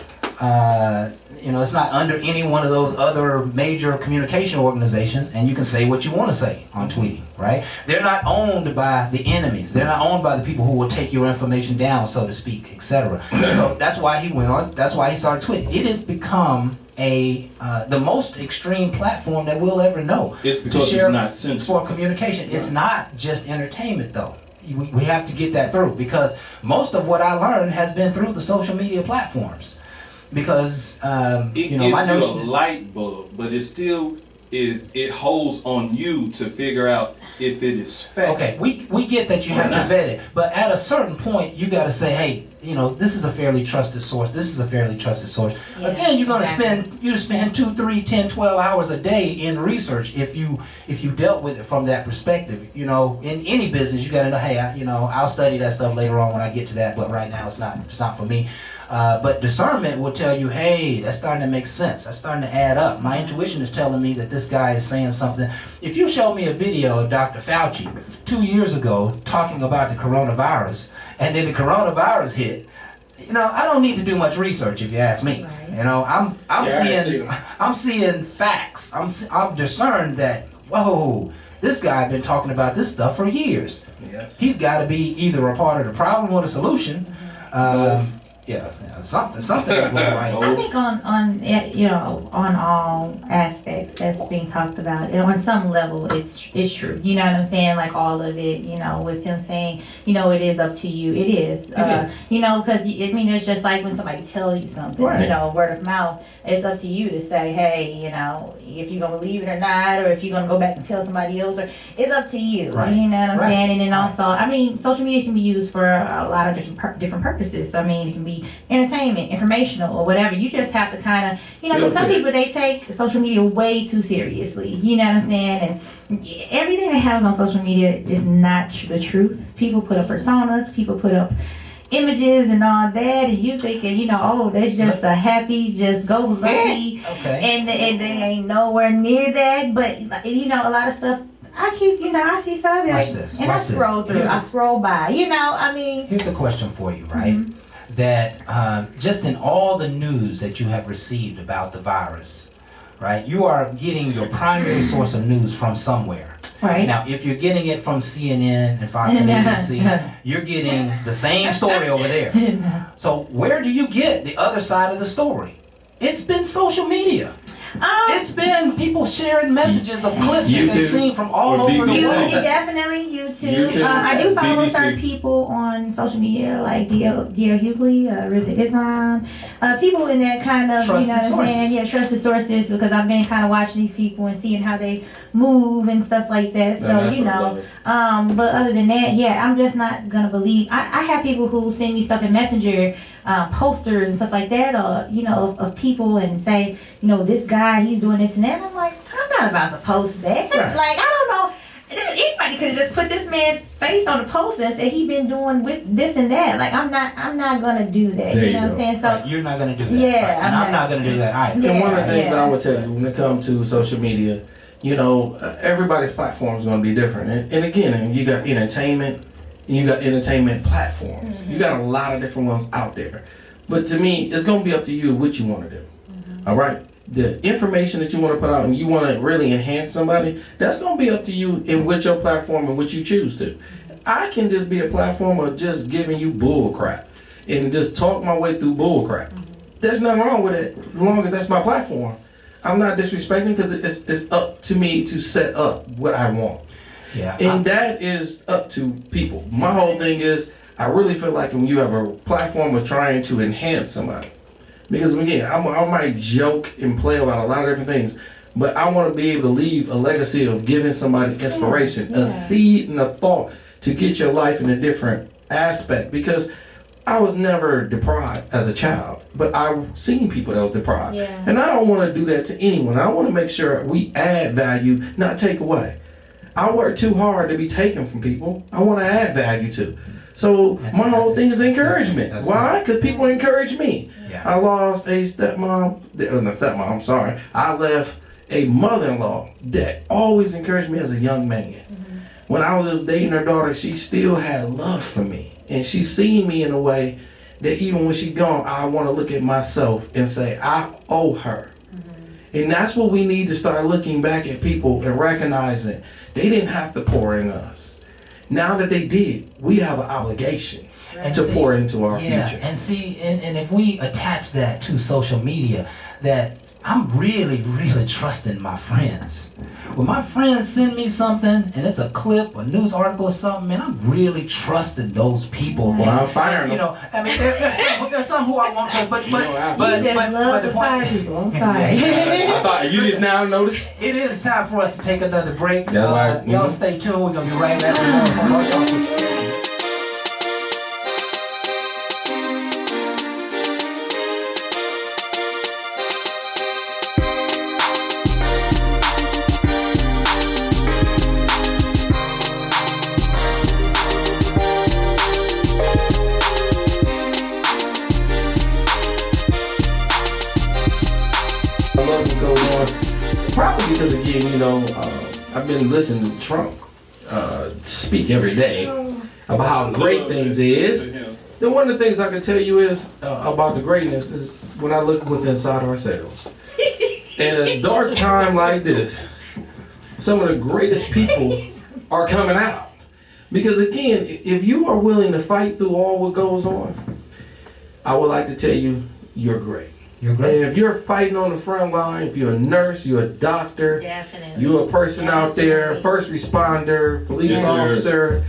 it's not under any one of those other major communication organizations, and you can say what you want to say on tweeting, right? They're not owned by the enemies. They're not owned by the people who will take your information down, so to speak, etc. So that's why he went on. That's why he started tweeting. It has become the most extreme platform that we'll ever know. It's because it's not censored. For communication. It's not just entertainment, though. We have to get that through, because most of what I learned has been through the social media platforms. Because It gives my you notion a is light bulb, but it still it holds on you to figure out if it is fact. okay. We get that you have to vet it, but at a certain point, you got to say, hey, this is a fairly trusted source. This is a fairly trusted source. Yeah, Again, you're going to exactly. spend 2, 3, 10, 12 hours a day in research if you dealt with it from that perspective. In any business, you got to know, hey, I'll study that stuff later on when I get to that, but right now it's not for me. But discernment will tell you, hey, that's starting to make sense. That's starting to add up. My intuition is telling me that this guy is saying something. If you show me a video of Dr. Fauci 2 years ago talking about the coronavirus, and then the coronavirus hit, I don't need to do much research if you ask me. Right. I'm seeing facts. I've discerned that, whoa, this guy been talking about this stuff for years. Yes. He's got to be either a part of the problem or the solution. Something is going right. I think on all aspects that's being talked about, on some level, it's true. You know what I'm saying? Like all of it. With him saying, it is up to you. It is. Because it's just like when somebody tells you something. Right. Word of mouth. It's up to you to say, hey, if you're gonna believe it or not, or if you're gonna go back and tell somebody else, or it's up to you. Right. You know what I'm Right. saying? And then also, social media can be used for a lot of different purposes. It can be entertainment, informational, or whatever. You just have to kind of, because some people, they take social media way too seriously. You know what I'm saying? And everything that happens on social media is not the truth. People put up personas, people put up images and all that, and you thinking, that's just a happy, just go lucky, Okay. and they ain't nowhere near that. But a lot of stuff. I see stuff Watch this, and watch I this. scroll through. Here's I scroll by. Here's a question for you, right? That just in all the news that you have received about the virus, right? You are getting your primary source of news from somewhere. Right. Now, if you're getting it from CNN and Fox and ABC, you're getting the same story over there. So where do you get the other side of the story? It's been social media. It's been people sharing messages of clips that they've seen from all Or over the BBC. world. Definitely YouTube. YouTube, I do follow BBC. certain people on social media, like D.L. Hughley, Rizza Islam, people in that kind of, Trusted what I'm sources. saying? Yeah, trusted sources, because I've been kind of watching these people and seeing how they move and stuff like that. No, So, that's what I love. but other than that, yeah, I'm just not gonna believe. I have people who send me stuff in Messenger, posters and stuff like that, or of people, and say, this guy, he's doing this and that. I'm like, I'm not about to post that. Right. Like, I don't know. Anybody could have just put this man's face on the post and said he been doing with this and that. Like, I'm not gonna do that. There You you know what I'm go. saying? So Right, you're not going to do that. Yeah, right? And I'm not going to do that either. And one of the things Yeah. I would tell you when it comes to social media, everybody's platform is going to be different. And again, you got entertainment, and you got entertainment platforms. You got a lot of different ones out there. But to me, it's going to be up to you what you want to do. All right? The information that you want to put out and you want to really enhance somebody, that's going to be up to you in which your platform and what you choose to. I can just be a platform of just giving you bull crap and just talk my way through bull crap. There's nothing wrong with it as long as that's my platform. I'm not disrespecting, because it's up to me to set up what I want. Yeah. And that is up to people. My whole thing is, I really feel like when you have a platform of trying to enhance somebody, because again, I might joke and play about a lot of different things, but I want to be able to leave a legacy of giving somebody inspiration, Yeah. a seed and a thought to get your life in a different aspect. Because I was never deprived as a child, but I've seen people that was deprived. Yeah. And I don't want to do that to anyone. I want to make sure we add value, not take away. I work too hard to be taken from people. I want to add value to. So my whole thing is encouragement. Why? Because people encourage me. Yeah. I lost a I'm sorry. I left a mother-in-law that always encouraged me as a young man. When I was just dating her daughter, she still had love for me. And she seen me in a way that even when she's gone, I want to look at myself and say, I owe her. And that's what we need to start looking back at people and recognizing they didn't have to pour in us. Now that they did, we have an obligation to pour into our future. And see, and if we attach that to social media, that I'm really, really trusting my friends. When my friends send me something and it's a clip, a news article or something, man, I'm really trusting those people. Well, I'm firing you know, I mean, there's some who I want to, but You just love to fire people. I'm sorry. I thought you just now noticed. It is time for us to take another break. That's right. Y'all stay tuned. We're gonna be right back. Probably because again, you know, I've been listening to Trump speak every day about how great things is. Then one of the things I can tell you is about the greatness is when I look within inside ourselves. In a dark time like this, some of the greatest people are coming out. Because again, if you are willing to fight through all what goes on, I would like to tell you, you're great. You're And great. if you're fighting on the front line, if you're a nurse, you're a doctor, Definitely. you're a person out there, Definitely. first responder, police Yes, sir. officer,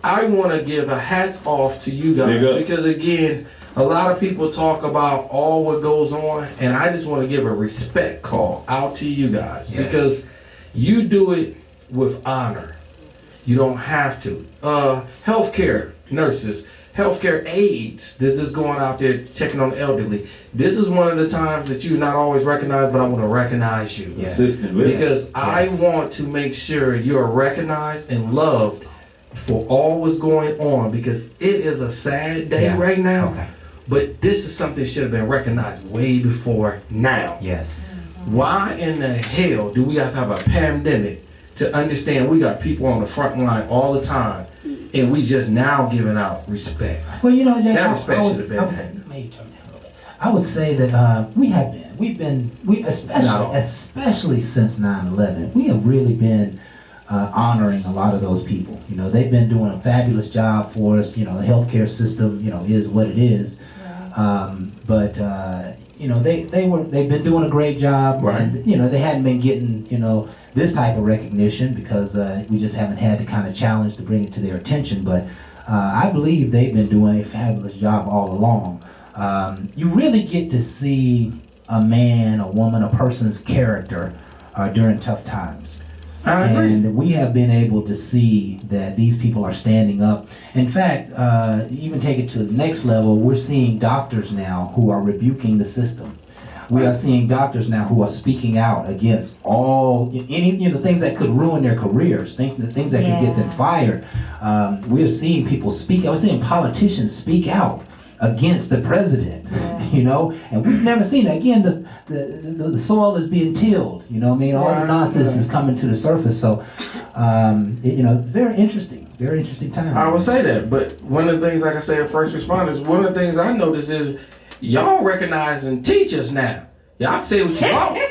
I want to give a hats off to you guys. Big ups. Because again, a lot of people talk about all what goes on, and I just want to give a respect call out to you guys. Yes. Because you do it with honor. You don't have to. Healthcare nurses, healthcare aides that's just going out there checking on the elderly. This is one of the times that you're not always recognized, but I want to recognize you. Yes. Assistant with Because I want to make sure you're recognized and loved for all what's going on, because it is a sad day Yeah. right now. Okay. But this is something that should have been recognized way before now. Yes. Why in the hell do we have to have a pandemic to understand we got people on the front line all the time and we just now giving out respect? Well, you know, Jay, That respect should have been I would say, maybe turn that a little bit. I would say that we especially since 9/11, we have really been honoring a lot of those people. You know, they've been doing a fabulous job for us. You know, the healthcare system, you know, is what it is. You know, they've been doing a great job, Right. and you know, they hadn't been getting, you know, this type of recognition because we just haven't had the kind of challenge to bring it to their attention. But I believe they've been doing a fabulous job all along. You really get to see a man, a woman, a person's character during tough times. I agree. And we have been able to see that these people are standing up. In fact, even take it to the next level, we're seeing doctors now who are rebuking the system. We are seeing doctors now who are speaking out against any things that could ruin their careers, the things that could get them fired. We're seeing people speak. I was seeing politicians speak out against the president, you know, and we've never seen that. Again, the soil is being tilled, you know what I mean? All the nonsense is coming to the surface. So, you know, very interesting time. I would say that, but one of the things, like I said, first responders, one of the things I noticed is y'all recognizing teachers now. Y'all can say what you want.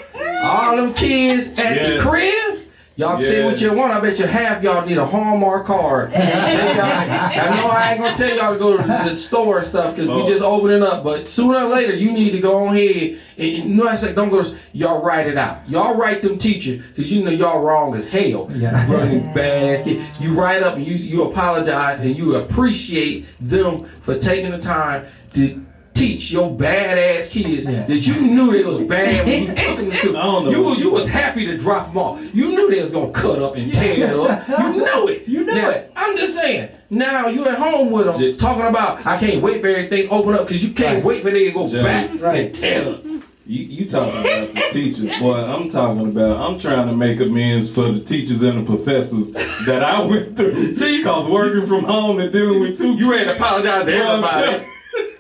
All them kids at the crib, y'all can say what you want. I bet you half y'all need a Hallmark card. I know I ain't gonna tell y'all to go to the store and stuff because we just opening up, but sooner or later you need to go on ahead and you know I say don't go. Y'all write it out. Y'all write them teachers because you know y'all wrong as hell. Yeah. Running bad. You write up and you apologize and you appreciate them for taking the time to teach your badass kids that you knew they was bad when you took them to school. I don't know You was happy to drop them off. You knew they was gonna cut up and tear up. You knew it. You knew now, it. I'm just saying. Now you at home with them talking about I can't wait for everything to open up because you can't wait for they to go back and tear up. You talking about the teachers, boy. I'm trying to make amends for the teachers and the professors that I went through. See, cause working from home and dealing with two. You ready to apologize to everybody?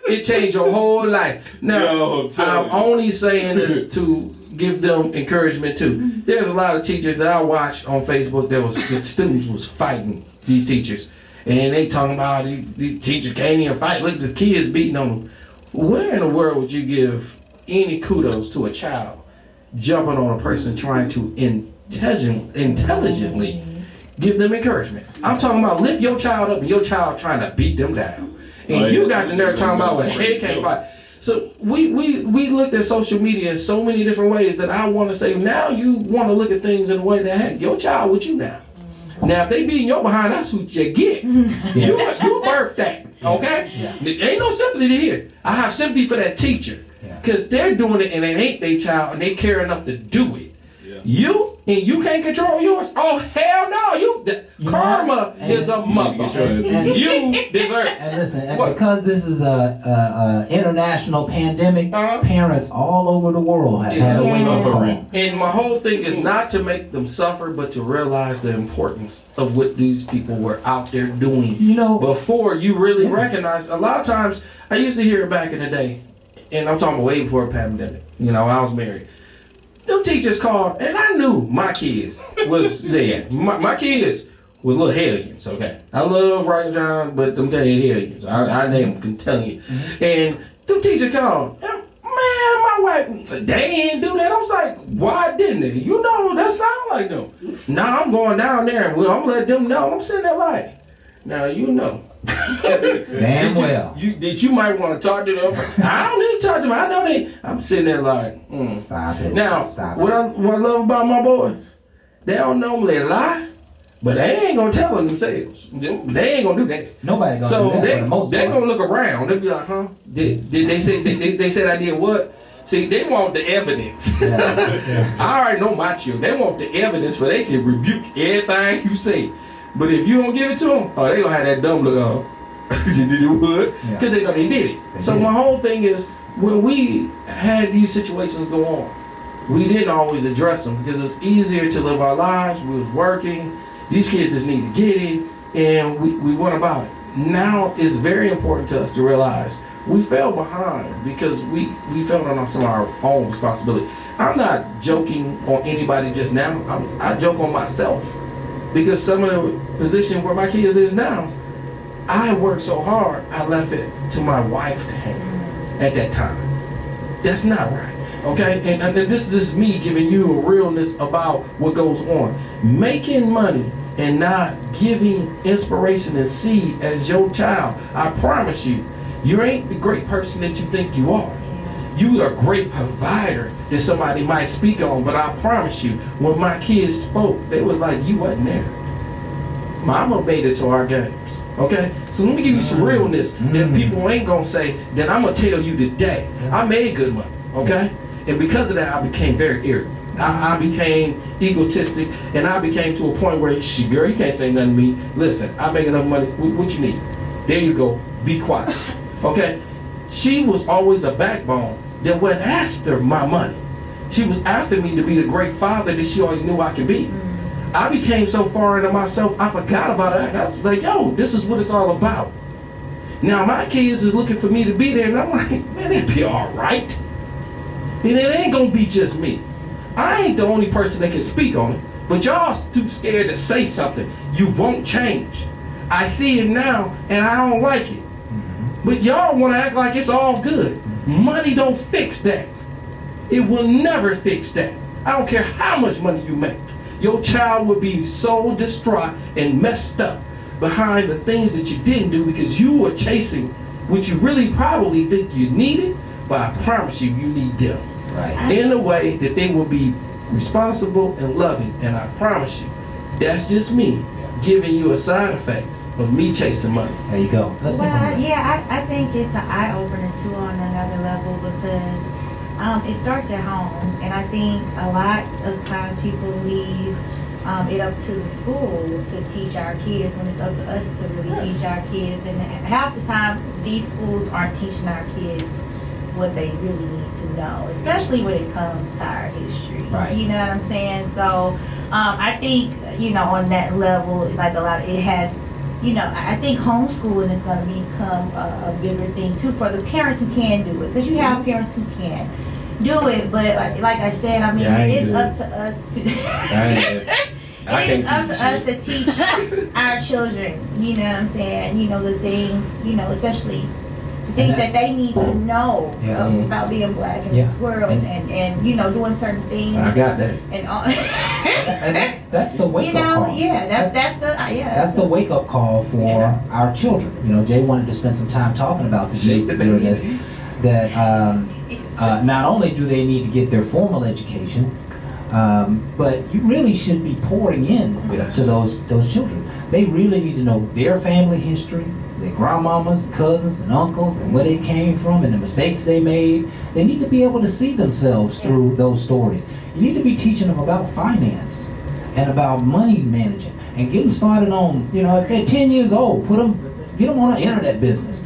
It changed your whole life. Now, I'm only saying this to give them encouragement too. There's a lot of teachers that I watched on Facebook that the students was fighting these teachers. And they talking about these teachers can't even fight. Look at the kids beating on them. Where in the world would you give any kudos to a child jumping on a person trying to intelligently give them encouragement? I'm talking about lift your child up and your child trying to beat them down. And you got the nerve talking about well, hey, can't fight. So we looked at social media in so many different ways that I want to say now you want to look at things in a way that hey, your child with you now. Now if they beating your behind, that's what you get. You birthed that, okay? There ain't no sympathy here. I have sympathy for that teacher because they're doing it and it ain't their child and they care enough to do it. You can't control yours? Oh hell no! Karma is a mother. You deserve. And listen, and because this is a international pandemic, parents all over the world have had a wake up call. And my whole thing is not to make them suffer, but to realize the importance of what these people were out there doing. Before you really recognize. A lot of times, I used to hear it back in the day, and I'm talking way before a pandemic. I was married. Them teachers called, and I knew my kids was there. My kids were little hellions, okay? I love writing down, but them damn hellions. I name them, I'm telling you. And them teachers called, and man, my wife, they ain't do that. I was like, why didn't they? That sound like them. Now I'm going down there, and I'm going to let them know. I'm sitting there like, now Damn well. You might want to talk to them. I don't need to talk to them. I know I'm sitting there like, Stop it. Now, Stop what I love about my boys, they don't normally lie, but they ain't gonna tell on themselves. They ain't gonna do that. Nobody gonna do that for the most they part. gonna look around. They'll be like, huh? Did they say they said I did what? See, they want the evidence. I already know my children. They want the evidence so they can rebuke everything you say. But if you don't give it to them, they gonna have that dumb look on. Did you would? Because they know they did it. My whole thing is, when we had these situations go on, we didn't always address them because it's easier to live our lives. We was working. These kids just need to get it, and we went about it. Now it's very important to us to realize we fell behind because we fell on some of our own responsibility. I'm not joking on anybody just now. I joke on myself. Because some of the position where my kids is now, I worked so hard, I left it to my wife to handle at that time. That's not right, okay? And this is me giving you a realness about what goes on. Making money and not giving inspiration and seed as your child, I promise you, you ain't the great person that you think you are. You are a great provider that somebody might speak on, but I promise you, when my kids spoke, they was like, you wasn't there. Mama made it to our games, okay? So let me give you some realness that people ain't gonna say that I'm gonna tell you today. I made good money, okay? And because of that, I became very arrogant. I became egotistic, and I became to a point where, girl, you can't say nothing to me. Listen, I make enough money. What you need? There you go. Be quiet, okay? She was always a backbone that went after my money. She was after me to be the great father that she always knew I could be. I became so far into myself, I forgot about it. I was like, yo, this is what it's all about. Now my kids is looking for me to be there, and I'm like, man, it'll be all right. And it ain't gonna be just me. I ain't the only person that can speak on it, but y'all too scared to say something. You won't change. I see it now, and I don't like it. But y'all want to act like it's all good. Money don't fix that. It will never fix that. I don't care how much money you make. Your child will be so distraught and messed up behind the things that you didn't do because you were chasing what you really probably think you needed, but I promise you, you need them. Right. In a way that they will be responsible and loving. And I promise you, that's just me giving you a side effect of me chasing money. There you go. Let's Well, implement it. yeah, I think it's an eye opener too on another level because it starts at home, and I think a lot of times people leave it up to the school to teach our kids when it's up to us to really teach our kids. And half the time, these schools aren't teaching our kids what they really need to know, especially when it comes to our history. Right. You know what I'm saying? So I think, on that level, like a lot of it has, I think homeschooling is going to become a bigger thing too for the parents who can do it, because you have parents who can do it, but like I said, I mean, Yeah, I ain't it's good. up to us to. I It is can't up to teach us to teach our children, you know what I'm saying? The things, especially the things that they need to know Yeah. about being black in Yeah. this world and doing certain things. I got that. And all. And that's the wake up call. Yeah, That's the wake up call for our children. Jay wanted to spend some time talking about the Shake the during baby. this. That not only do they need to get their formal education, but you really should be pouring in Yes. to those children. They really need to know their family history, their grandmamas, cousins, and uncles, and where they came from, and the mistakes they made. They need to be able to see themselves through those stories. You need to be teaching them about finance and about money managing, and get them started on, if they're 10 years old, get them on an internet business.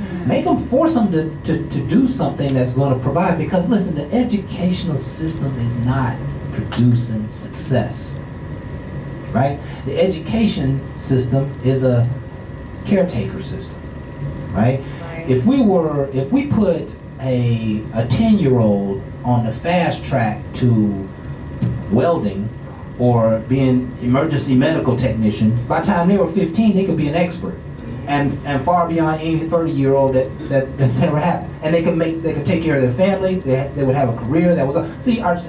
Force them to do something that's going to provide, because listen, the educational system is not producing success, right? The education system is a caretaker system, right? If we put a 10-year-old on the fast track to welding or being emergency medical technician, by the time they were 15, they could be an expert. And far beyond any 30-year-old that's ever happened. And they could take care of their family. They would have a career that was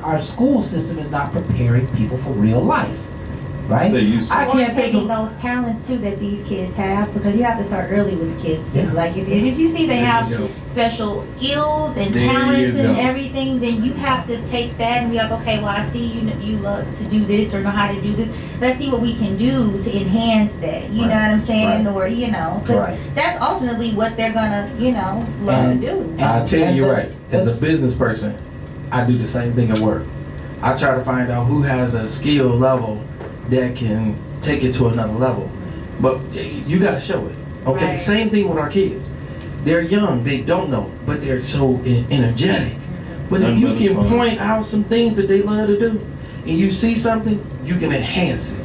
our school system is not preparing people for real life, right? They used to. I can't think taking of those talents too that these kids have, because you have to start early with the kids too. Yeah. Like if you see they There have you go. special skills and There talents you and go. everything, then you have to take that and be like, okay, well I see you love to do this or know how to do this. Let's see what we can do to enhance that. You know what I'm saying? Right. Or because Right. that's ultimately what they're gonna love to do. I'll tell you that's- right, as a business person, I do the same thing at work. I try to find out who has a skill level that can take it to another level. But you gotta show it. Okay, Right. same thing with our kids. They're young, they don't know, but they're so energetic. But if you can point out some things that they love to do, and you see something, you can enhance it.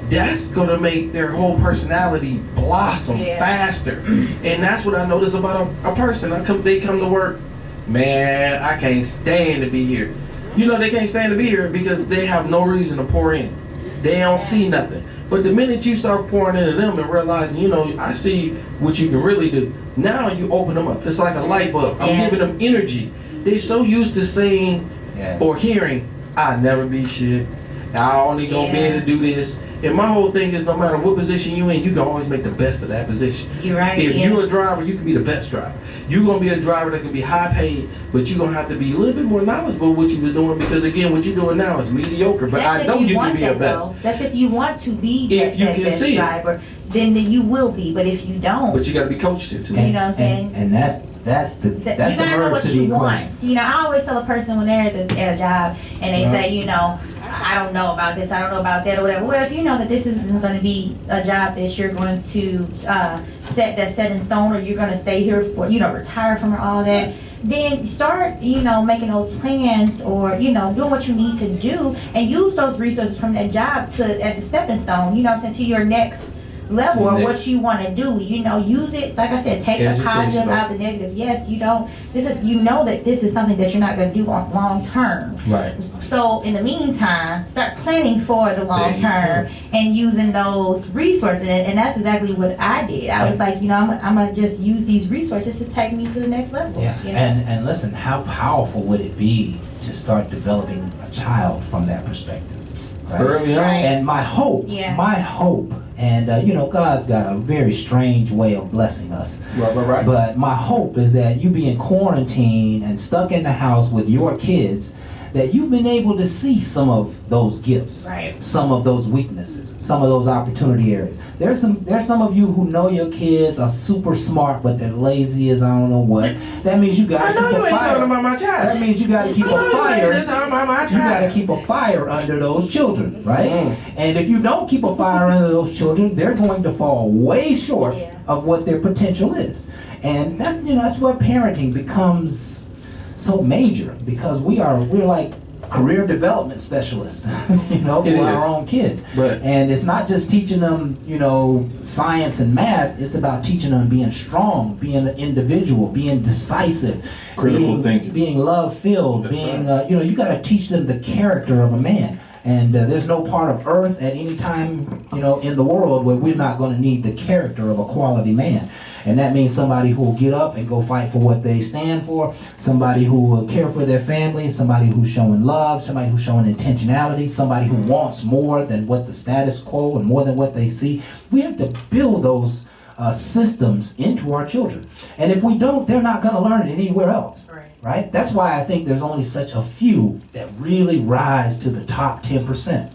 That's gonna make their whole personality blossom Yeah. faster. And that's what I notice about a person. They come to work, man, I can't stand to be here. They can't stand to be here because they have no reason to pour in. They don't see nothing. But the minute you start pouring into them and realizing, I see what you can really do, now you open them up. It's like a light bulb. I'm Yes. giving them energy. They're so used to saying Yes. or hearing, I never be shit. I only gonna be able to do this. And my whole thing is, no matter what position you in, you can always make the best of that position. You're right. If yeah. you're a driver, you can be the best driver. You're gonna be a driver that can be high paid, but you're gonna have to be a little bit more knowledgeable of what you was doing, because again, what you're doing now is mediocre. But That's I know if you can want be the that, best. though. That's if you want to be If you that can best see it. driver, then you will be. But if you don't, But you gotta be coached into You it. know what I'm saying? And that's the you gotta know merge what to the you equation. want. I always tell a person when they're at a job and they Uh-huh. say, I don't know about this, I don't know about that, or whatever. Well, if you know that this isn't going to be a job that you're going to set in stone, or you're going to stay here for, retire from all that, then start, making those plans, or, doing what you need to do, and use those resources from that job as a stepping stone, to your next level, or what you want to do. Use it, like I said, take the Education, positive right. out the negative. Yes, that this is something that you're not going to do on long term. Right. So in the meantime, start planning for the long There you term and using those resources. And that's exactly what I did. I was like, I'm gonna just use these resources to take me to the next level. Yeah, and listen, how powerful would it be to start developing a child from that perspective? Right? Early on. Right. And my hope, and God's got a very strange way of blessing us. Right. But my hope is that you being quarantined and stuck in the house with your kids, that you've been able to see some of those gifts, Right. some of those weaknesses, some of those opportunity areas. There's some of you who know your kids are super smart, but they're lazy as I don't know what. That means you got I to know keep you a ain't talking fire. about my child. That means you got to keep a fire. You're talking about my You got to child. keep a fire under those children, right? Mm. And if you don't keep a fire under those children, they're going to fall way short Yeah. of what their potential is. And that, that's where parenting becomes so major, because we're like career development specialists, for It our is. own kids. But- And it's not just teaching them, science and math. It's about teaching them being strong, being an individual, being decisive, Critical thinking. being love-filled, That's being, you got to teach them the character of a man. And there's no part of earth at any time, in the world where we're not going to need the character of a quality man. And that means somebody who will get up and go fight for what they stand for, somebody who will care for their family, somebody who's showing love, somebody who's showing intentionality, somebody who wants more than what the status quo and more than what they see. We have to build those systems into our children. And if we don't, they're not going to learn it anywhere else. Right? That's why I think there's only such a few that really rise to the top 10%.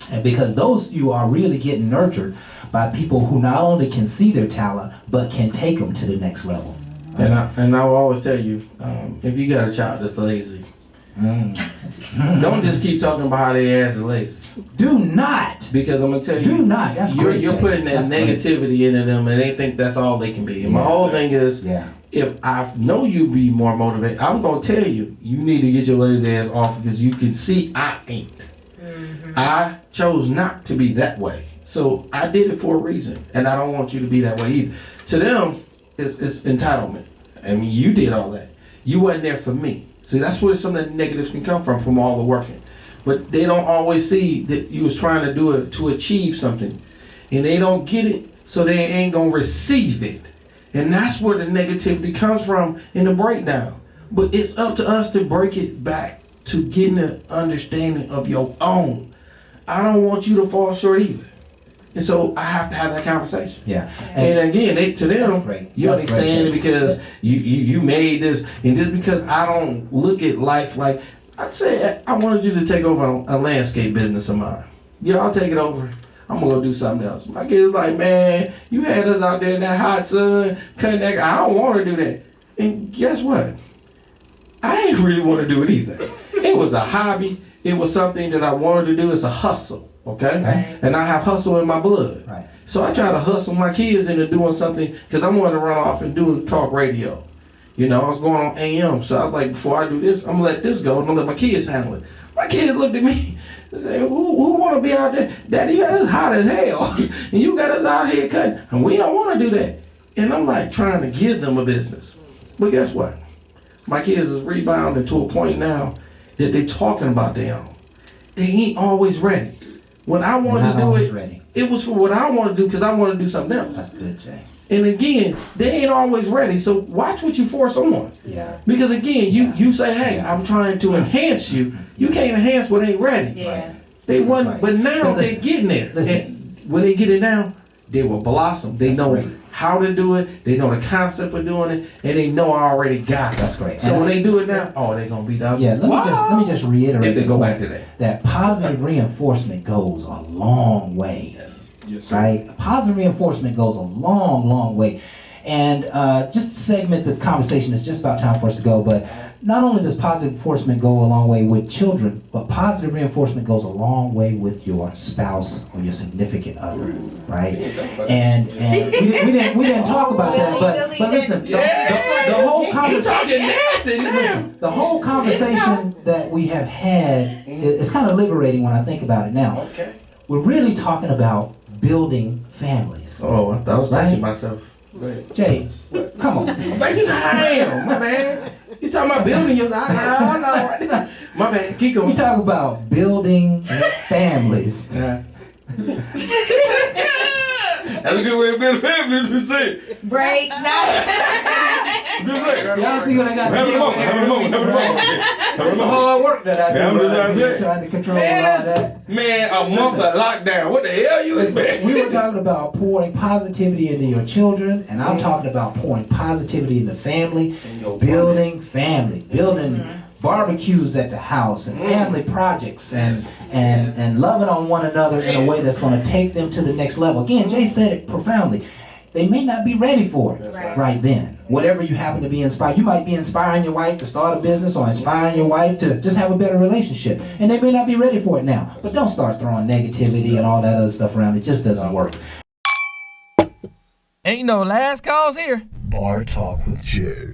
And because those few are really getting nurtured by people who not only can see their talent, but can take them to the next level. And I will always tell you, if you got a child that's lazy, don't just keep talking about how they ass is lazy. Do not. Because I'm gonna tell you, Do not. That's great, you're Jay. putting that That's great. negativity into them, and they think that's all they can be. And my whole thing is, Yeah. if I know you be more motivated, I'm gonna tell you, you need to get your lazy ass off, because you can see I ain't. I chose not to be that way, so I did it for a reason, and I don't want you to be that way either. To them, it's entitlement. I mean, you did all that. You wasn't there for me. See, that's where some of the negatives can come from all the working. But they don't always see that you was trying to do it to achieve something, and they don't get it, so they ain't gonna receive it. And that's where the negativity comes from in the breakdown. But it's up to us to break it back to getting an understanding of your own. I don't want you to fall short either. And so I have to have that conversation. Yeah. And again, to That's them, great. you're That's only great, saying Jay. it because you made this, and just because I don't look at life like, I'd say I wanted you to take over a landscape business of mine. Yeah, I'll take it over. I'm gonna go do something else. My kid's like, man, you had us out there in that hot sun, cutting that. I don't want to do that. And guess what? I ain't really want to do it either. It was a hobby. It was something that I wanted to do. It's a hustle, okay? Right. And I have hustle in my blood. Right. So I try to hustle my kids into doing something, because I wanted to run off and do talk radio. I was going on AM, so I was like, before I do this, I'm gonna let this go, and I'm gonna let my kids handle it. My kids looked at me and said, who want to be out there? Daddy, you got us hot as hell, and you got us out here cutting, and we don't want to do that. And I'm like trying to give them a business. But guess what? My kids is rebounding to a point now that they're talking about their own. They ain't always ready. When I wanted Not to do always it, ready. it was for what I want to do, because I want to do something else. That's good, Jay. And again, they ain't always ready. So watch what you force on. Yeah. Because again, you say, hey, I'm trying to enhance you. You can't enhance what ain't ready. Yeah. They wasn't, Right. but now But they're listen, getting there. listen. And when they get it now, they will blossom. They That's know great. how to do it. They know the concept of doing it, and they know I already got it. That's great. So And when they do it now, oh, they're gonna be down. Yeah, let me just reiterate If they the go point back to that. that positive reinforcement goes a long way. Yes, sir. Right? Positive reinforcement goes a long, long way. And just to segment the conversation, it's just about time for us to go, but not only does positive reinforcement go a long way with children, but positive reinforcement goes a long way with your spouse or your significant other, right? And we didn't talk about that, but listen, the whole You conversation. talking nasty now. The whole conversation that we have had is kind of liberating when I think about it now. Okay. We're really talking about building families. Oh, I was Right? touching myself. Go ahead. Jay, come on. Thank you, I am. My bad. You talking about building your I know. My bad. Keep We going. talk about building families. Yeah. That's a good way of building a family, to say. Break. No. Good say. Y'all see what I got to Have a deal moment, with? have a moment, have a moment. It's a hard work that I do. Yeah, I'm just right here, saying. trying to control all Man, that. man, a month of lockdown. What the hell you expect? We were talking about pouring positivity into your children, and I'm talking about pouring positivity in the family, In your building family, building barbecues at the house and family projects and loving on one another in a way that's going to take them to the next level. Again, Jay said it profoundly. They may not be ready for it right then. Whatever you happen to be inspired, you might be inspiring your wife to start a business or inspiring your wife to just have a better relationship. And they may not be ready for it now. But don't start throwing negativity and all that other stuff around. It just doesn't work. Ain't no last calls here. Bar Talk with Jay.